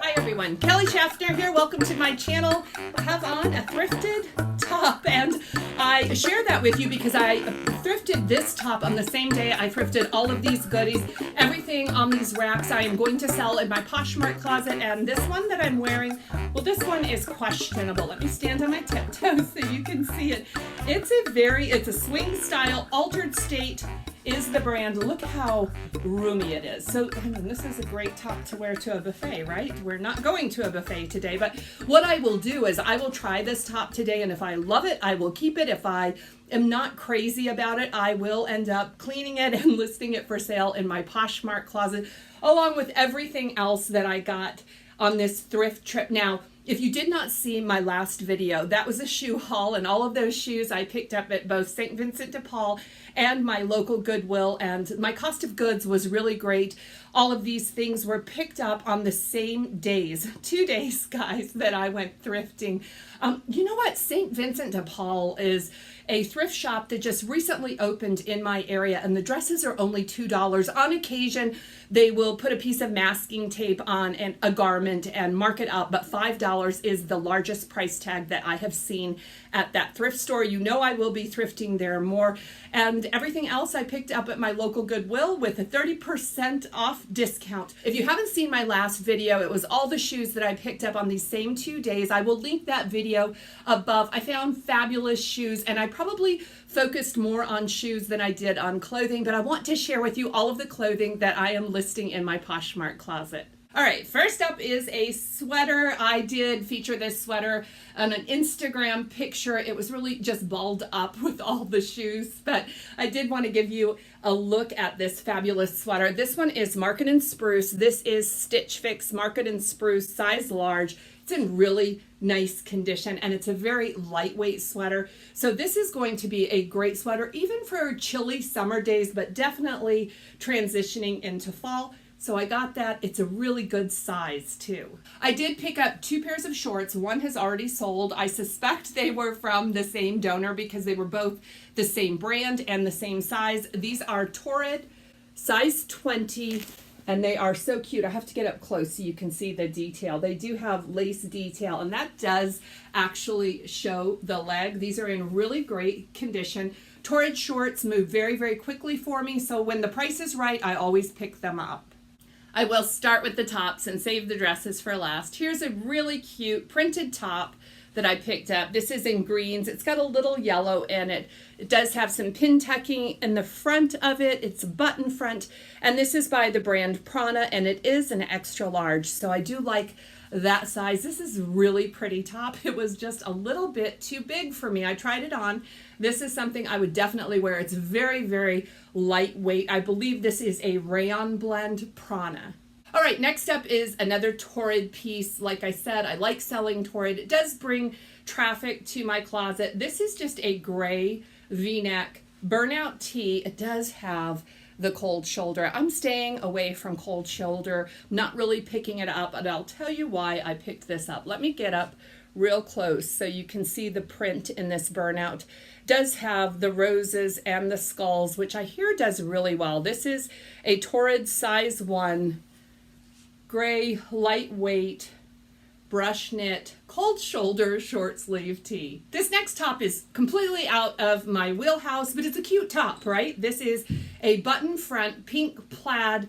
Hi everyone, Kelly Shaffner here. Welcome to my channel. I have on a thrifted top and I share that with you because I thrifted this top on the same day I thrifted all of these goodies. Everything on these racks I am going to sell in my Poshmark closet, and this one that I'm wearing, well, this one is questionable. Let me stand on my tiptoes so you can see it. It's a swing style, Altered State is the brand. Look how roomy it is. So, I mean, this is a great top to wear to a buffet, right? We're not going to a buffet today, but what I will do is I will try this top today, and if I love it, I will keep it. If I am not crazy about it, I will end up cleaning it and listing it for sale in my Poshmark closet, along with everything else that I got on this thrift trip. Now, if you did not see my last video, that was a shoe haul, and all of those shoes I picked up at both St. Vincent De Paul and my local Goodwill, and my cost of goods was really great. All of these things were picked up on the same days, 2 days, guys, that I went thrifting. You know what? St. Vincent De Paul is a thrift shop that just recently opened in my area, and the dresses are only $2. On occasion, they will put a piece of masking tape on a garment and mark it up, but $5 is the largest price tag that I have seen at that thrift store. You know I will be thrifting there more. And everything else I picked up at my local Goodwill with a 30% off discount. If you haven't seen my last video, it was all the shoes that I picked up on these same 2 days. I will link that video above. I found fabulous shoes, and I probably focused more on shoes than I did on clothing, but I want to share with you all of the clothing that I am listing in my Poshmark closet. All right, first up is a sweater. I did feature this sweater on an Instagram picture. It was really just balled up with all the shoes, but I did want to give you a look at this fabulous sweater. This one is Market and Spruce. This is Stitch Fix Market and Spruce, size large. It's in really nice condition, and it's a very lightweight sweater. So this is going to be a great sweater, even for chilly summer days, but definitely transitioning into fall. So I got that. It's a really good size too. I did pick up 2 pairs of shorts. One has already sold. I suspect they were from the same donor because they were both the same brand and the same size. These are Torrid, size 20, and they are so cute. I have to get up close so you can see the detail. They do have lace detail, and that does actually show the leg. These are in really great condition. Torrid shorts move very, very quickly for me, so when the price is right, I always pick them up. I will start with the tops and save the dresses for last. Here's a really cute printed top that I picked up. This is in greens. It's got a little yellow in it. It does have some pin tucking in the front of it. It's a button front, and this is by the brand Prana, and it is an extra large, so I do like that size. This is a really pretty top. It was just a little bit too big for me. I tried it on. This is something I would definitely wear. It's very, very lightweight. I believe this is a rayon blend Prana. All right, next up is another Torrid piece. Like I said, I like selling Torrid. It does bring traffic to my closet. This is just a gray V-neck burnout tee. It does have the cold shoulder. I'm staying away from cold shoulder, not really picking it up, and I'll tell you why I picked this up. Let me get up real close so you can see the print in this burnout. It does have the roses and the skulls, which I hear does really well. This is a Torrid size 1, gray, lightweight, brush knit, cold shoulder, short sleeve tee. This next top is completely out of my wheelhouse, but it's a cute top, right? This is a button front pink plaid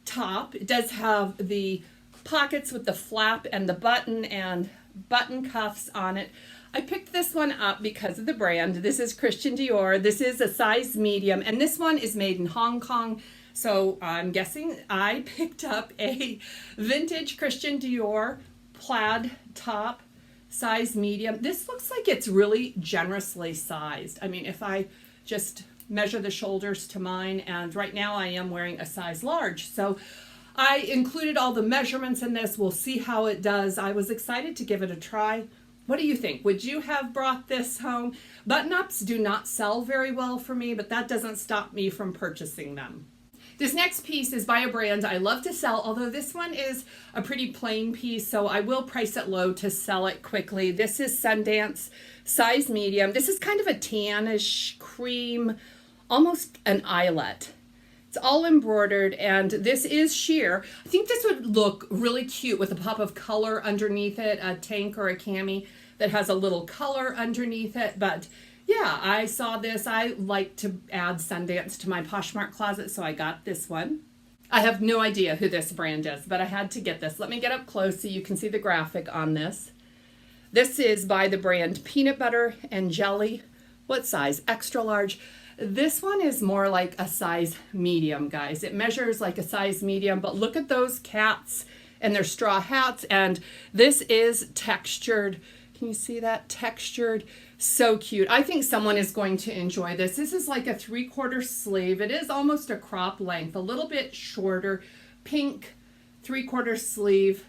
top. It does have the pockets with the flap and the button and button cuffs on it. I picked this one up because of the brand. This is Christian Dior. This is a size medium, and this one is made in Hong Kong. So I'm guessing I picked up a vintage Christian Dior plaid top, size medium. This looks like it's really generously sized. I mean, if I just measure the shoulders to mine, and right now I am wearing a size large. So I included all the measurements in this. We'll see how it does. I was excited to give it a try. What do you think? Would you have brought this home? Button-ups do not sell very well for me, but that doesn't stop me from purchasing them. This next piece is by a brand I love to sell, although this one is a pretty plain piece, so I will price it low to sell it quickly. This is Sundance, size medium. This is kind of a tannish cream, almost an eyelet It's all embroidered, and this is sheer. I think this would look really cute with a pop of color underneath it, a tank or a cami that has a little color underneath it. But yeah, I saw this. I like to add Sundance to my Poshmark closet, so I got this one. I have no idea who this brand is, but I had to get this. Let me get up close so you can see the graphic on this. This is by the brand Peanut Butter and Jelly. What size? Extra large. This one is more like a size medium, guys. It measures like a size medium, but look at those cats and their straw hats. And this is textured. Can you see that? Textured. So cute. I think someone is going to enjoy this. This is like a 3/4 sleeve. It is almost a crop length, a little bit shorter. Pink 3/4 sleeve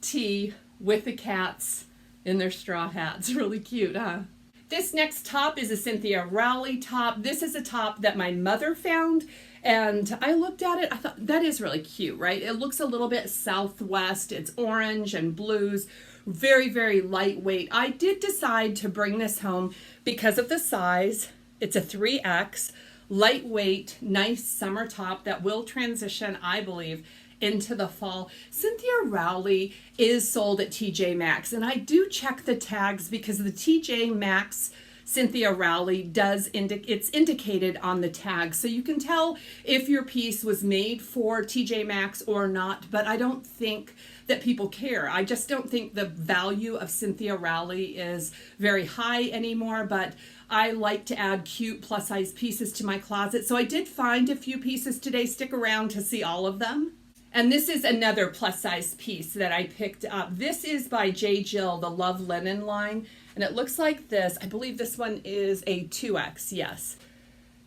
tee with the cats in their straw hats. Really cute, huh? This next top is a Cynthia Rowley top. This is a top that my mother found, and I looked at it. I thought, that is really cute, right? It looks a little bit Southwest. It's orange and blues. Very, very lightweight. I did decide to bring this home because of the size. It's a 3X, lightweight, nice summer top that will transition, I believe, into the fall. Cynthia Rowley is sold at TJ Maxx, and I do check the tags because the TJ Maxx Cynthia Rowley it's indicated on the tag, so you can tell if your piece was made for TJ Maxx or not. But I don't think that people care. I just don't think the value of Cynthia Rowley is very high anymore, but I like to add cute plus size pieces to my closet, so I did find a few pieces today. Stick around to see all of them. And this is another plus size piece that I picked up. This is by J. Jill, the Love Linen line. And it looks like this. I believe this one is a 2X, yes.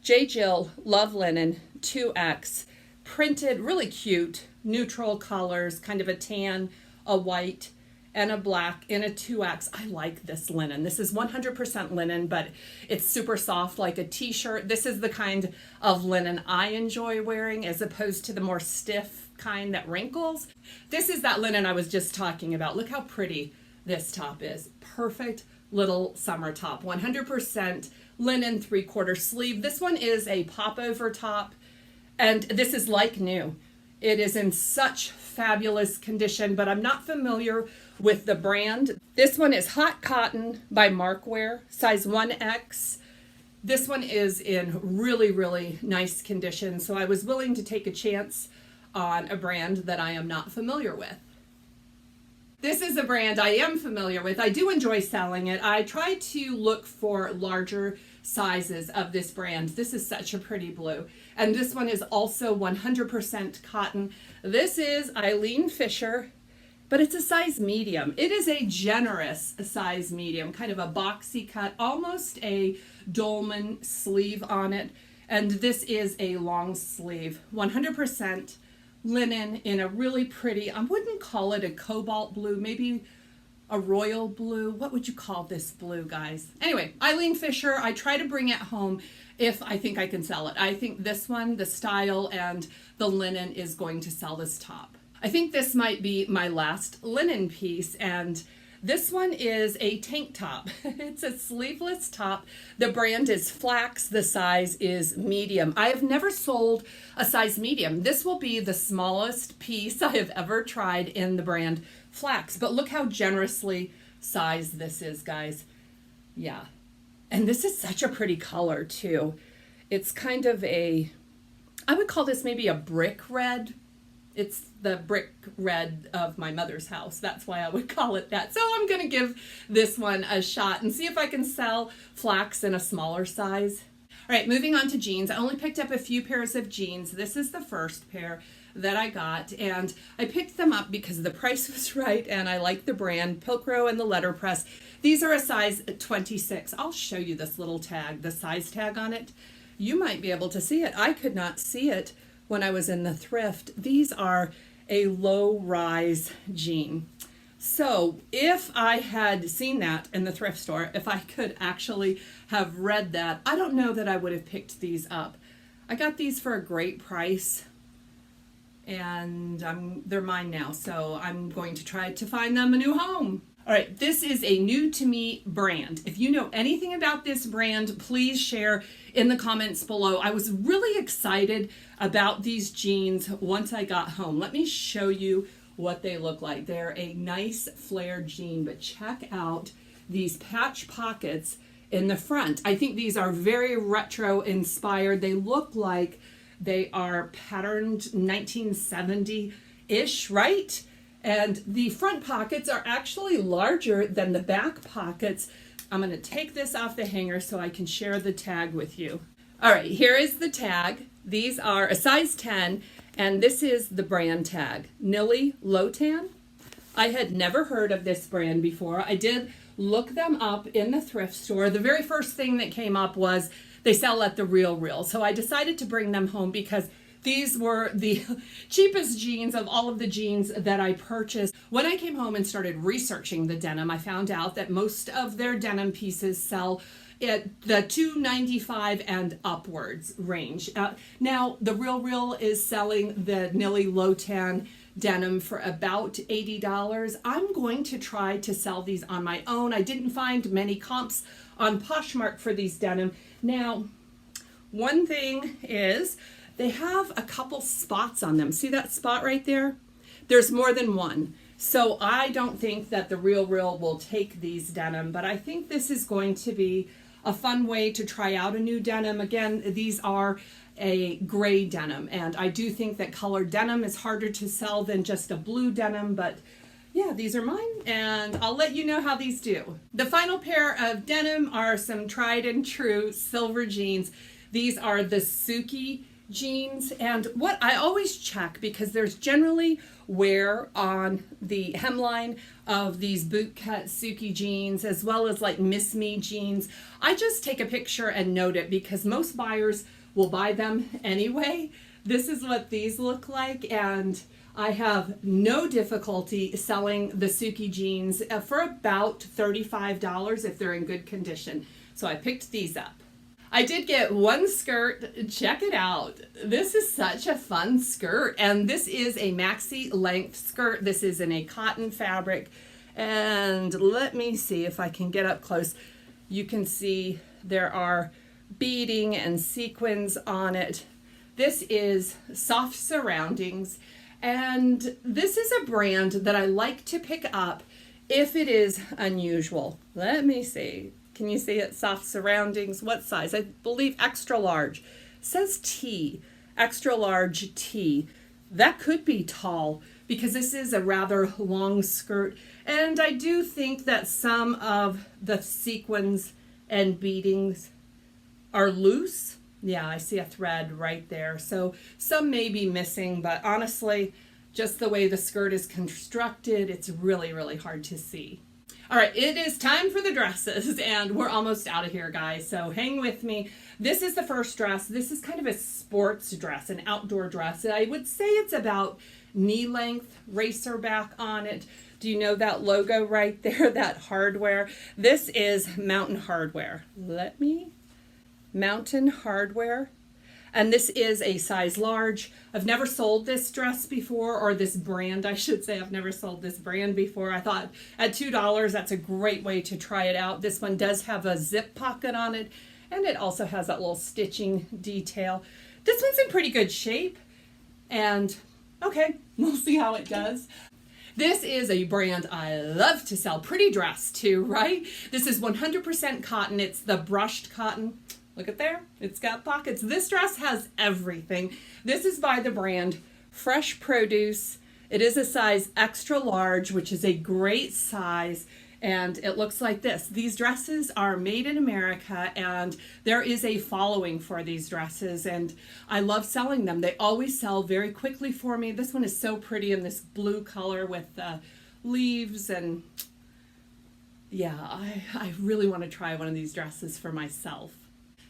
J. Jill, Love Linen, 2X. Printed, really cute, neutral colors, kind of a tan, a white, and a black in a 2X. I like this linen. This is 100% linen, but it's super soft like a t-shirt. This is the kind of linen I enjoy wearing as opposed to the more stiff kind that wrinkles. This is that linen I was just talking about. Look how pretty this top is. Perfect little summer top. 100% linen 3/4 sleeve. This one is a popover top, and this is like new. It is in such fabulous condition, but I'm not familiar with the brand. This one is Hot Cotton by Markwear, size 1X. This one is in really, really nice condition, so I was willing to take a chance on a brand that I am not familiar with. This is a brand I am familiar with. I do enjoy selling it. I try to look for larger sizes of this brand. This is such a pretty blue. And this one is also 100% cotton. This is Eileen Fisher, but it's a size medium. It is a generous size medium, kind of a boxy cut, almost a dolman sleeve on it. And this is a long sleeve, 100% linen in a really pretty, I wouldn't call it a cobalt blue, maybe a royal blue. What would you call this blue, guys? Anyway, Eileen Fisher, I try to bring it home if I think I can sell it. I think this one, the style and the linen is going to sell this top. I think this might be my last linen piece, and this one is a tank top. It's a sleeveless top. The brand is Flax. The size is medium. I have never sold a size medium. This will be the smallest piece I have ever tried in the brand Flax. But look how generously sized this is, guys. Yeah. And this is such a pretty color, too. It's kind of a, I would call this maybe a brick red. It's the brick red of my mother's house. That's why I would call it that. So I'm going to give this one a shot and see if I can sell Flax in a smaller size. All right, moving on to jeans. I only picked up a few pairs of jeans. This is the first pair that I got, and I picked them up because the price was right and I like the brand, Pilcrow and the letterpress. These are a size 26. I'll show you this little tag, the size tag on it. You might be able to see it. I could not see it when I was in the thrift. These are a low-rise jean. So if I had seen that in the thrift store, if I could actually have read that, I don't know that I would have picked these up. I got these for a great price. and they're mine now, so I'm going to try to find them a new home. All right, this is a new to me brand. If you know anything about this brand, please share in the comments below. I was really excited about these jeans once I got home. Let me show you what they look like. They're a nice flared jean, but check out these patch pockets in the front. I think these are very retro inspired. They look like they are patterned 1970-ish, right? And the front pockets are actually larger than the back pockets. I'm going to take this off the hanger so I can share the tag with you. All right, here is the tag. These are a size 10, and this is the brand tag, Nilly Lotan. I had never heard of this brand before. I did look them up in the thrift store. The very first thing that came up was they sell at the Real. So I decided to bring them home because these were the cheapest jeans of all of the jeans that I purchased. When I came home and started researching the denim, I found out that most of their denim pieces sell at the $2.95 and upwards range. Now, the Real is selling the Nilly Lotan denim for about $80. I'm going to try to sell these on my own. I didn't find many comps on Poshmark for these denim. Now, one thing is, they have a couple spots on them. See that spot right there? There's more than one. So I don't think that the Real will take these denim, but I think this is going to be a fun way to try out a new denim. Again, these are a gray denim, and I do think that colored denim is harder to sell than just a blue denim, but yeah, these are mine, and I'll let you know how these do. The final pair of denim are some tried and true silver jeans. These are the Suki jeans, and what I always check, because there's generally wear on the hemline of these bootcut Suki jeans, as well as like Miss Me jeans. I just take a picture and note it because most buyers will buy them anyway. This is what these look like, and I have no difficulty selling the Suki jeans for about $35 if they're in good condition. So I picked these up. I did get one skirt. Check it out. This is such a fun skirt, and this is a maxi length skirt. This is in a cotton fabric, and let me see if I can get up close. You can see there are beading and sequins on it. This is Soft Surroundings, and this is a brand that I like to pick up if it is unusual. Let me see. Can you see it? Soft Surroundings. What size? I believe extra large. It says T. Extra large T. That could be tall because this is a rather long skirt. And I do think that some of the sequins and beadings are loose. Yeah, I see a thread right there. So some may be missing, but honestly, just the way the skirt is constructed, it's really, really hard to see. All right, it is time for the dresses, and we're almost out of here, guys, so hang with me. This is the first dress. This is kind of a sports dress, an outdoor dress. I would say it's about knee length, racer back on it. Do you know that logo right there, that hardware? This is Mountain Hardware. Mountain Hardware. And this is a size large. I've never sold this dress before, or this brand, I should say. I've never sold this brand before. I thought at $2, that's a great way to try it out. This one does have a zip pocket on it, and it also has that little stitching detail. This one's in pretty good shape, and okay, we'll see how it does. This is a brand I love to sell. Pretty dress too, right? This is 100% cotton. It's the brushed cotton. Look at there, it's got pockets. This dress has everything. This is by the brand Fresh Produce. It is a size extra large, which is a great size, and it looks like this. These dresses are made in America, and there is a following for these dresses, and I love selling them. They always sell very quickly for me. This one is so pretty in this blue color with leaves, and yeah, I really want to try one of these dresses for myself.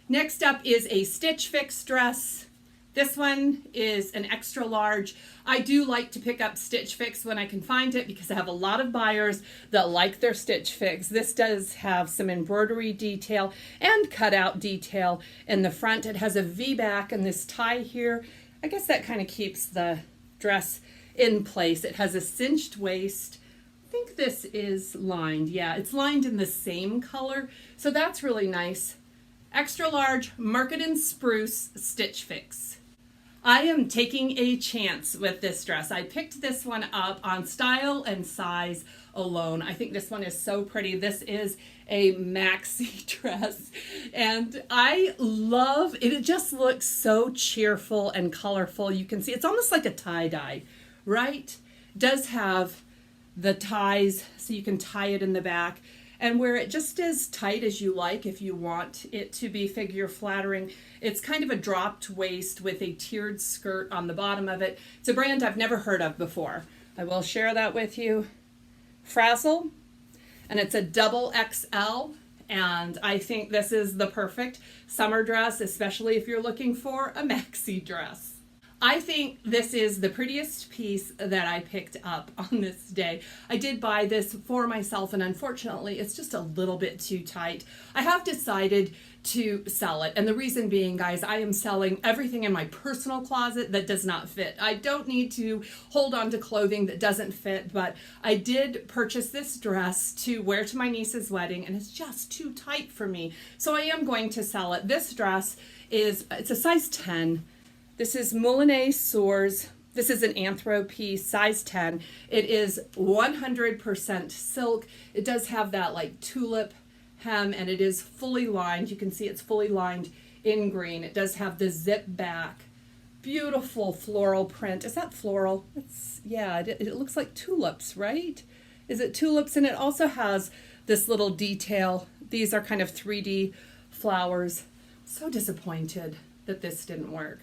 Next up is a Stitch Fix dress. This one is an extra large. I do like to pick up Stitch Fix when I can find it because I have a lot of buyers that like their Stitch Fix. This does have some embroidery detail and cutout detail in the front. It has a V-back and this tie here. I guess that kind of keeps the dress in place. It has a cinched waist. I think this is lined. Yeah, it's lined in the same color, so that's really nice. Extra large, market in spruce, stitch fix. I am taking a chance with this dress. I picked this one up on style and size alone. I think this one is so pretty. This is a maxi dress and I love it. It just looks so cheerful and colorful. You can see it's almost like a tie-dye, right? It does have the ties so you can tie it in the back, and where it just as tight as you like if you want it to be figure flattering. It's kind of a dropped waist with a tiered skirt on the bottom of it. It's a brand I've never heard of before. I will share that with you. Frazzle, and it's a double XL, and I think this is the perfect summer dress, especially if you're looking for a maxi dress. I think this is the prettiest piece that I picked up on this day. I did buy this for myself, and unfortunately it's just a little bit too tight. I have decided to sell it, and the reason being, guys, I am selling everything in my personal closet that does not fit. I don't need to hold on to clothing that doesn't fit, but I did purchase this dress to wear to my niece's wedding, and it's just too tight for me, so I am going to sell it. This dress it's a size 10. This is Moulinet Sours. This is an anthro piece, size 10. It is 100% silk. It does have that like tulip hem, and it is fully lined. You can see it's fully lined in green. It does have the zip back. Beautiful floral print. Is that floral? Yeah, it looks like tulips, right? Is it tulips? And it also has this little detail. These are kind of 3D flowers. So disappointed that this didn't work,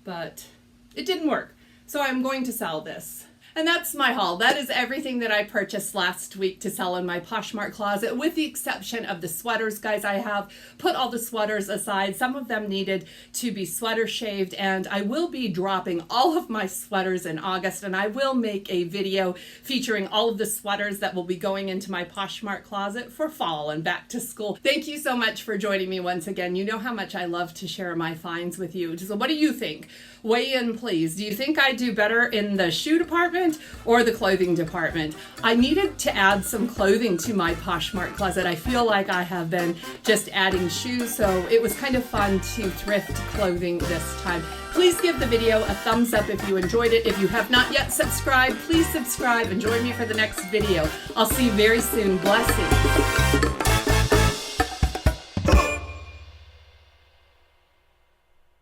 but it didn't work. So I'm going to sell this. And that's my haul. That is everything that I purchased last week to sell in my Poshmark closet, with the exception of the sweaters, guys. I have put all the sweaters aside. Some of them needed to be sweater shaved, and I will be dropping all of my sweaters in August, and I will make a video featuring all of the sweaters that will be going into my Poshmark closet for fall and back to school. Thank you so much for joining me once again. You know how much I love to share my finds with you. So what do you think? Weigh in, please. Do you think I do better in the shoe department or the clothing department? I needed to add some clothing to my Poshmark closet. I feel like I have been just adding shoes, so it was kind of fun to thrift clothing this time. Please give the video a thumbs up if you enjoyed it. If you have not yet subscribed, please subscribe and join me for the next video. I'll see you very soon. Blessings.